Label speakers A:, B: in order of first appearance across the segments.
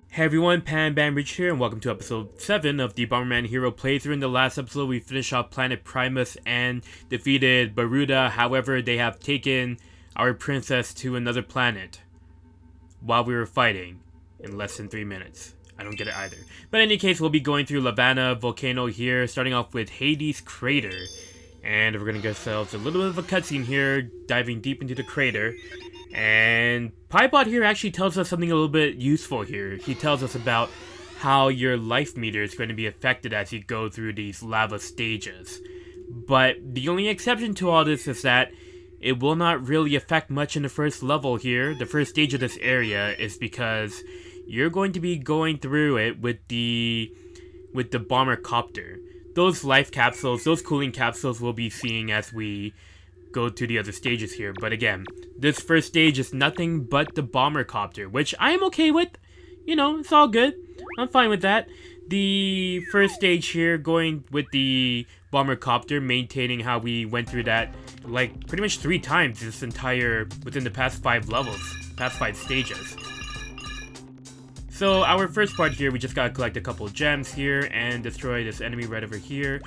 A: Hey everyone, Pan Rich here, and welcome to episode 7 of the Bomberman Hero playthrough. In the last episode, we finished off Planet Primus and defeated Baruda. However, they have taken our princess to another planet while we were fighting in less than 3 minutes. I don't get it either. But in any case, we'll be going through Lavana Volcano here, starting off with Hades Crater. And we're going to get ourselves a little bit of a cutscene here, diving deep into the crater. And Piebot here actually tells us something a little bit useful here. He tells us about how your life meter is going to be affected as you go through these lava stages. But the only exception to all this is that it will not really affect much in the first level here. The first stage of this area is because you're going to be going through it with the bomber copter. Those life capsules, those cooling capsules we'll be seeing as we go to the other stages here. But again, this first stage is nothing but the bomber copter, which I am okay with. You know, it's all good. I'm fine with that. The first stage here, going with the bomber copter, maintaining how we went through that like pretty much 3 times this entire, within the past 5 levels, past 5 stages. So our first part here, we just gotta collect a couple gems here and destroy this enemy right over here.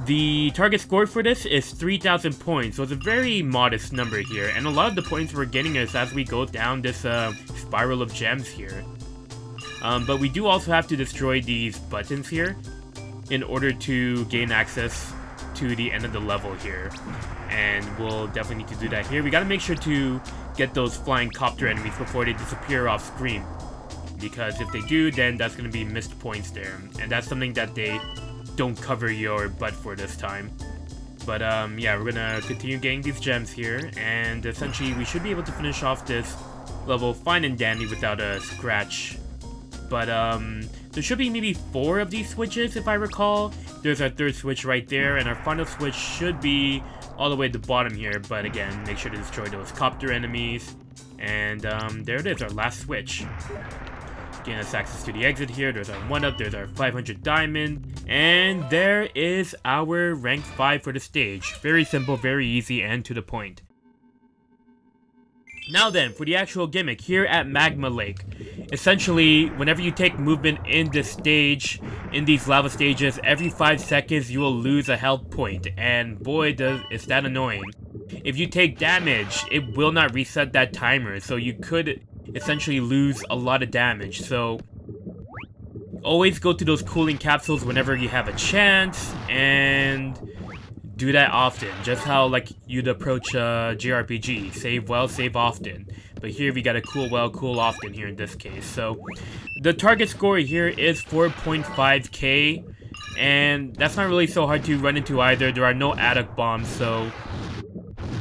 A: The target score for this is 3,000 points, so it's a very modest number here, and a lot of the points we're getting is as we go down this spiral of gems here. But we do also have to destroy these buttons here in order to gain access to the end of the level here, and we'll definitely need to do that here. We gotta make sure to get those flying copter enemies before they disappear off screen, because if they do, then that's gonna be missed points there, and that's something that they don't cover your butt for this time. But yeah, we're gonna continue getting these gems here, and essentially we should be able to finish off this level fine and dandy without a scratch. But there should be maybe 4 of these switches if I recall. There's our 3rd switch right there, and our final switch should be all the way at the bottom here. But again, make sure to destroy those copter enemies. And there it is, our last switch. Gain us access to the exit here. There's our 1-up, there's our 500 diamond, and there is our rank 5 for the stage. Very simple, very easy, and to the point. Now then, for the actual gimmick here at Magma Lake. Essentially, whenever you take movement in this stage, in these lava stages, every 5 seconds you will lose a health point, and boy is that annoying. If you take damage, it will not reset that timer, so you could essentially lose a lot of damage. So always go to those cooling capsules whenever you have a chance, and do that often, just how like you'd approach a JRPG. Save well, save often. But here we gotta cool well, cool often here in this case. So the target score here is 4.5k, and that's not really so hard to run into either. There are no adduct bombs, so,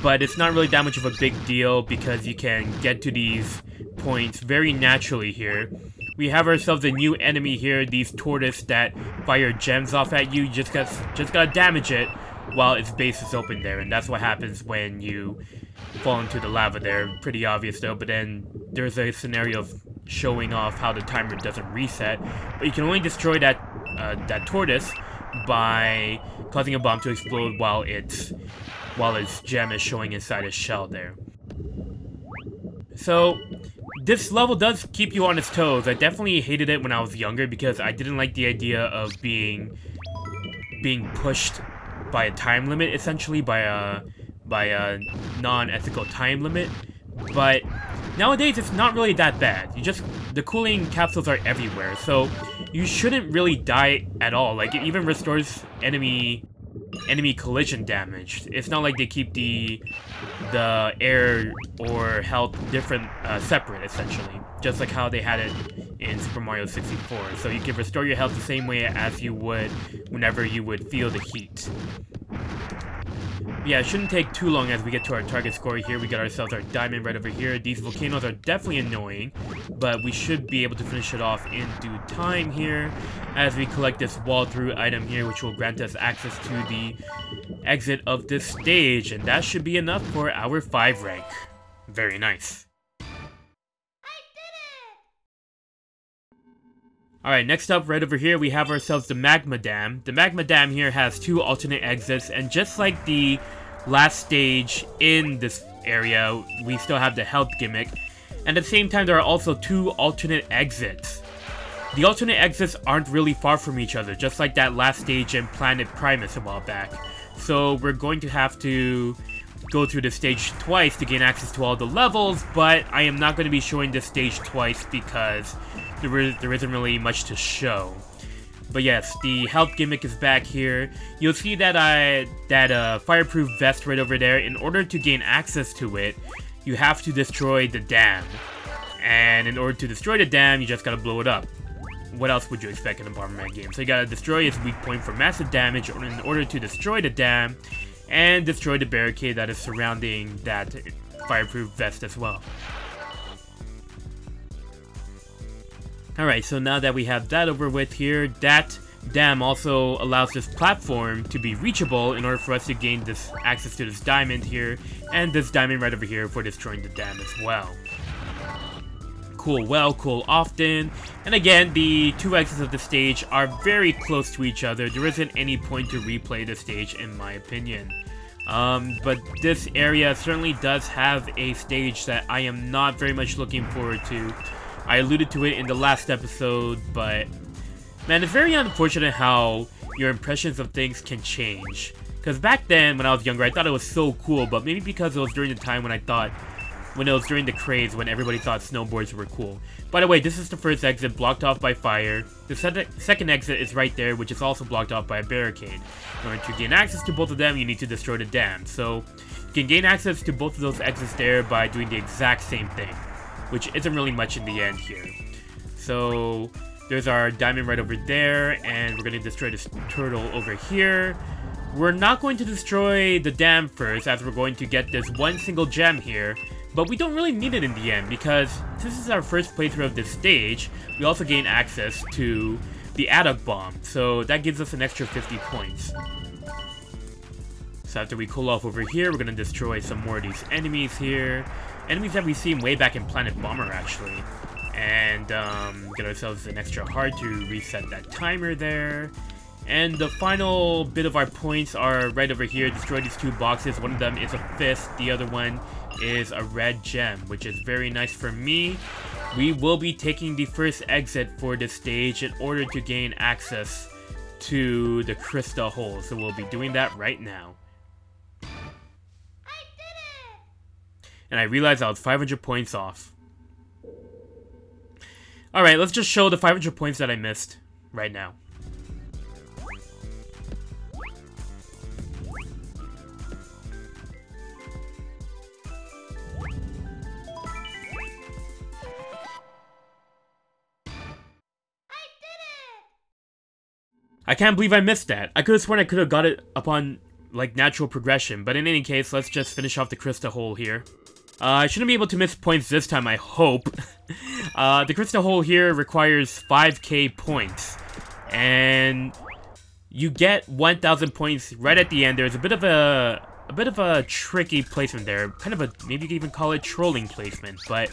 A: but it's not really that much of a big deal because you can get to these points very naturally here. We have ourselves a new enemy here, these tortoise that fire gems off at you. You just gotta damage it while its base is open there, and that's what happens when you fall into the lava there. Pretty obvious though, but then there's a scenario of showing off how the timer doesn't reset. But you can only destroy that tortoise by causing a bomb to explode while its gem is showing inside its shell there. So this level does keep you on its toes. I definitely hated it when I was younger because I didn't like the idea of being pushed by a time limit, essentially by a non-ethical time limit. But nowadays it's not really that bad. The cooling capsules are everywhere, so you shouldn't really die at all. Like, it even restores enemy collision damage. It's not like they keep the air or health different, separate, essentially. Just like how they had it in Super Mario 64. So you can restore your health the same way as you would whenever you would feel the heat. Yeah, it shouldn't take too long as we get to our target score here. We got ourselves our diamond right over here. These volcanoes are definitely annoying, but we should be able to finish it off in due time here as we collect this wall through item here, which will grant us access to the exit of this stage, and that should be enough for our 5 rank. Very nice. Alright, next up, right over here, we have ourselves the Magma Dam. The Magma Dam here has 2 alternate exits, and just like the last stage in this area, we still have the health gimmick. And at the same time, there are also 2 alternate exits. The alternate exits aren't really far from each other, just like that last stage in Planet Primus a while back. So we're going to have to go through this stage twice to gain access to all the levels, but I am not going to be showing this stage twice because there isn't really much to show. But yes, the health gimmick is back here. You'll see that fireproof vest right over there. In order to gain access to it, you have to destroy the dam. And in order to destroy the dam, you just gotta blow it up. What else would you expect in a Bomberman game? So you gotta destroy its weak point for massive damage in order to destroy the dam and destroy the barricade that is surrounding that fireproof vest as well. Alright, so now that we have that over with here, that dam also allows this platform to be reachable in order for us to gain this access to this diamond here, and this diamond right over here for destroying the dam as well. Cool well, cool often, and again, the 2 exits of the stage are very close to each other. There isn't any point to replay the stage in my opinion. But this area certainly does have a stage that I am not very much looking forward to. I alluded to it in the last episode, but man, it's very unfortunate how your impressions of things can change. Because back then, when I was younger, I thought it was so cool, but maybe because it was during the time when it was during the craze when everybody thought snowboards were cool. By the way, this is the first exit, blocked off by fire. The second exit is right there, which is also blocked off by a barricade. In order to gain access to both of them, you need to destroy the dam. So, you can gain access to both of those exits there by doing the exact same thing, which isn't really much in the end here. So, there's our diamond right over there, and we're going to destroy this turtle over here. We're not going to destroy the dam first, as we're going to get this one single gem here, but we don't really need it in the end, because this is our first playthrough of this stage. We also gain access to the Adduct Bomb, so that gives us an extra 50 points. So after we cool off over here, we're going to destroy some more of these enemies here. Enemies that we've seen way back in Planet Bomber, actually. And get ourselves an extra heart to reset that timer there. And the final bit of our points are right over here. Destroy these 2 boxes. One of them is a fist. The other one is a red gem, which is very nice for me. We will be taking the first exit for this stage in order to gain access to the Krista Hole. So we'll be doing that right now. And I realized I was 500 points off. Alright, let's just show the 500 points that I missed right now. I can't believe I missed that. I could have sworn I could have got it upon, like, natural progression. But in any case, let's just finish off the Krista Hole here. I shouldn't be able to miss points this time, I hope. The Krista Hole here requires 5k points. And you get 1,000 points right at the end. There's a bit of a tricky placement there. Kind of a, maybe you could even call it trolling placement. But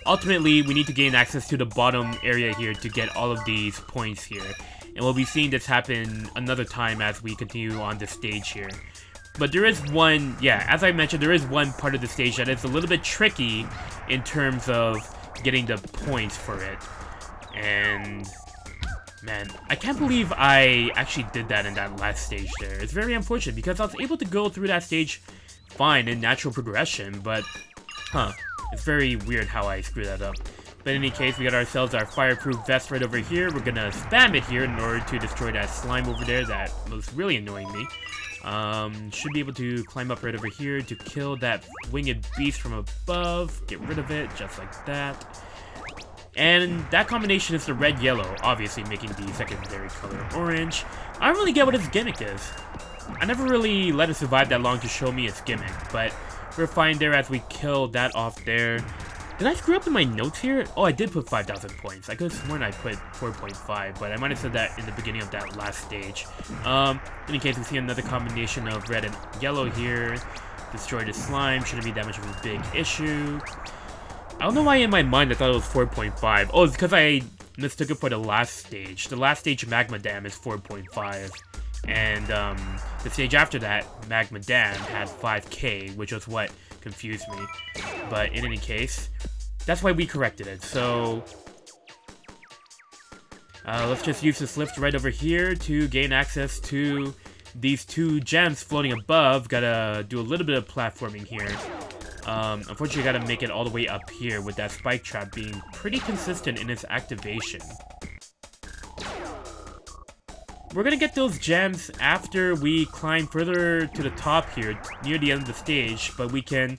A: ultimately, we need to gain access to the bottom area here to get all of these points here. And we'll be seeing this happen another time as we continue on this stage here. But there is one, yeah, as I mentioned, there is one part of the stage that is a little bit tricky in terms of getting the points for it. And, man, I can't believe I actually did that in that last stage there. It's very unfortunate because I was able to go through that stage fine in natural progression, but, it's very weird how I screwed that up. But in any case, we got ourselves our fireproof vest right over here. We're gonna spam it here in order to destroy that slime over there that was really annoying me. Should be able to climb up right over here to kill that winged beast from above. Get rid of it, just like that. And that combination is the red-yellow, obviously making the secondary color orange. I don't really get what its gimmick is. I never really let it survive that long to show me its gimmick, but we're fine there as we kill that off there. Did I screw up in my notes here? Oh, I did put 5,000 points. I could have sworn I put 4.5, but I might have said that in the beginning of that last stage. In any case, we see another combination of red and yellow here. Destroy the slime. Shouldn't be that much of a big issue. I don't know why in my mind I thought it was 4.5. Oh, it's because I mistook it for the last stage. The last stage, Magma Dam, is 4.5. And the stage after that, Magma Dam, had 5k, which was what confused me. But in any case, that's why we corrected it. So let's just use this lift right over here to gain access to these 2 gems floating above. Gotta do a little bit of platforming here. Unfortunately, gotta make it all the way up here with that spike trap being pretty consistent in its activation. We're gonna get those gems after we climb further to the top here, near the end of the stage, but we can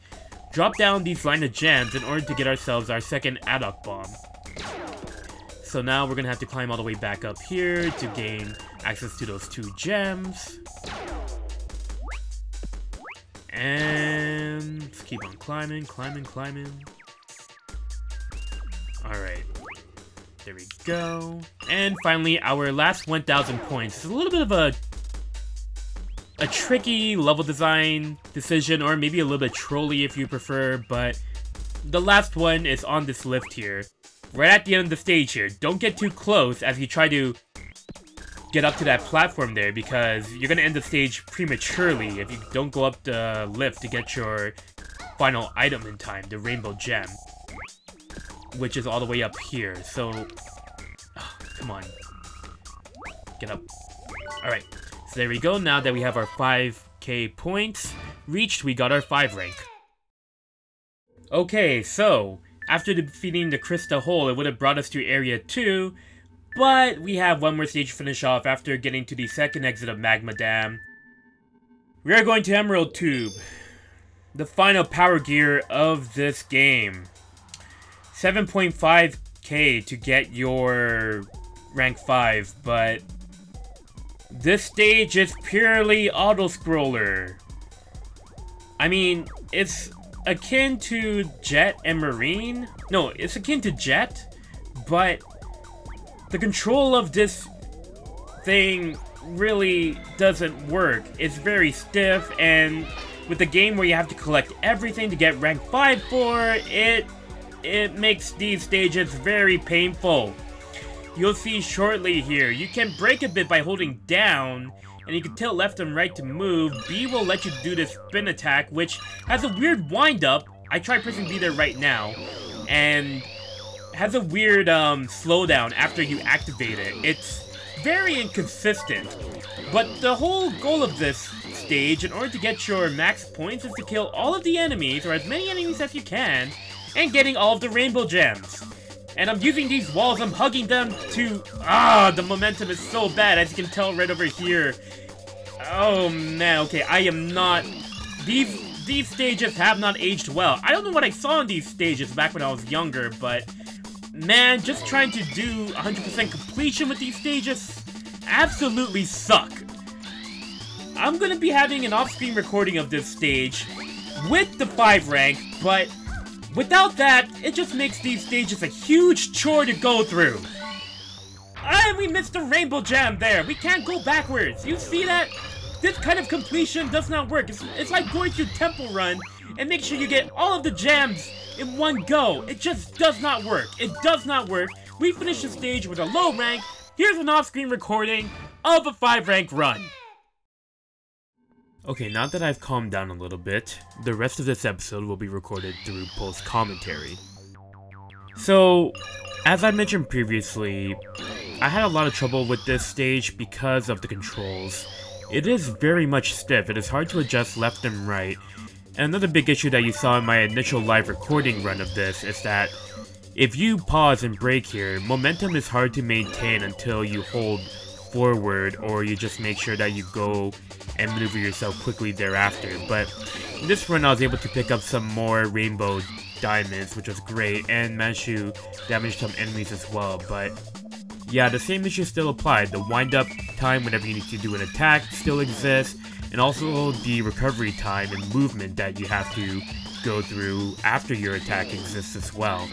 A: drop down these line of gems in order to get ourselves our second Addock Bomb. So now we're gonna have to climb all the way back up here to gain access to those 2 gems. And let's keep on climbing. Alright. There we go. And finally, our last 1,000 points. It's a little bit of a tricky level design decision, or maybe a little bit trolly if you prefer, but the last one is on this lift here. Right at the end of the stage here. Don't get too close as you try to get up to that platform there, because you're gonna end the stage prematurely if you don't go up the lift to get your final item in time, the Rainbow Gem, which is all the way up here. So, come on, get up. Alright, so there we go. Now that we have our 5k points reached, we got our 5 rank. Okay, so after defeating the Krista Hole, it would have brought us to Area 2, but we have one more stage to finish off after getting to the second exit of Magma Dam. We are going to Emeril Tube, the final power gear of this game. 7.5k to get your rank 5, but this stage is purely auto-scroller. I mean, it's akin to Jet and Marine. No, it's akin to Jet, but the control of this thing really doesn't work. It's very stiff, and with the game where you have to collect everything to get rank 5 for, it makes these stages very painful. You'll see shortly here, you can break a bit by holding down, and you can tilt left and right to move. B will let you do this spin attack, which has a weird wind up. I tried pressing B there right now, and has a weird slowdown after you activate it. It's very inconsistent, but the whole goal of this stage, in order to get your max points, is to kill all of the enemies, or as many enemies as you can, and getting all of the rainbow gems. And I'm using these walls, I'm hugging them to... the momentum is so bad, as you can tell right over here. Oh man, okay, I am not... These stages have not aged well. I don't know what I saw in these stages back when I was younger, but... man, just trying to do 100% completion with these stages absolutely suck. I'm gonna be having an off-screen recording of this stage with the 5 rank, but without that, it just makes these stages a huge chore to go through. And we missed the rainbow gem there. We can't go backwards. You see that? This kind of completion does not work. It's like going through Temple Run and make sure you get all of the gems in one go. It just does not work. It does not work. We finished the stage with a low rank. Here's an off-screen recording of a 5 rank run. Okay, now that I've calmed down a little bit, the rest of this episode will be recorded through post-commentary. So, as I mentioned previously, I had a lot of trouble with this stage because of the controls. It is very much stiff. It is hard to adjust left and right. And another big issue that you saw in my initial live recording run of this is that if you pause and brake here, momentum is hard to maintain until you hold forward, or you just make sure that you go and maneuver yourself quickly thereafter. But in this run I was able to pick up some more rainbow diamonds, which was great, and managed to damage some enemies as well. But yeah, the same issue still applied. The wind up time whenever you need to do an attack still exists, and also the recovery time and movement that you have to go through after your attack exists as well.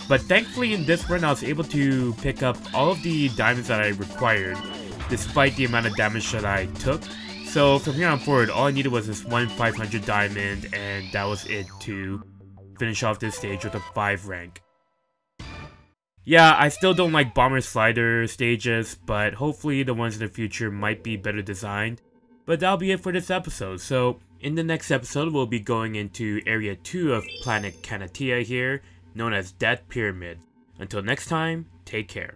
A: But thankfully in this run I was able to pick up all of the diamonds that I required, despite the amount of damage that I took. So from here on forward, all I needed was this one 500 diamond, and that was it to finish off this stage with a 5 rank. Yeah, I still don't like bomber slider stages, but hopefully the ones in the future might be better designed. But that'll be it for this episode. So in the next episode, we'll be going into Area 2 of Planet Kanatia here, known as Death Pyramid. Until next time, take care.